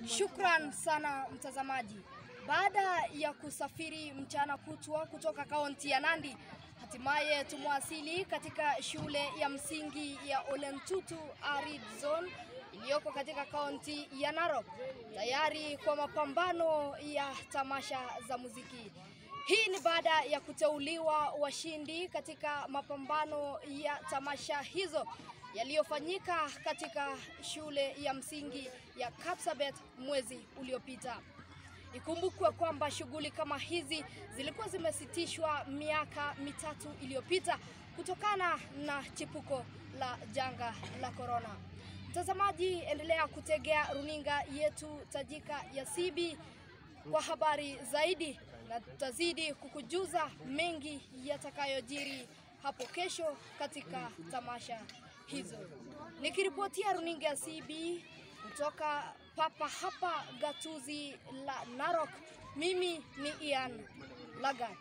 Shukran sana mtazamaji. Baada ya kusafiri mchana kutwa kutoka kaunti ya Nandi, hatimaye tumewasili katika shule ya msingi ya Olentutu Arid Zone iliyoko katika kaunti ya Narok, tayari kwa mapambano ya tamasha za muziki. Hii ni baada ya kuteuliwa washindi katika mapambano ya tamasha hizo yaliyofanyika katika shule ya msingi ya Kapsabet mwezi uliopita. Ikumbukwe kwamba shughuli kama hizi zilikuwa zimesitishwa miaka mitatu iliyopita kutokana na chipuko la janga la corona. Mtazamaji, endelea kutegea runinga yetu tajika ya CB kwa habari zaidi, na tutazidi kukujuza mengi yatakayojiri hapo kesho katika tamasha hizo. Nikiripotia runinga ya CB kutoka papa hapa gatuzi la Narok, mimi ni Ian Lagat.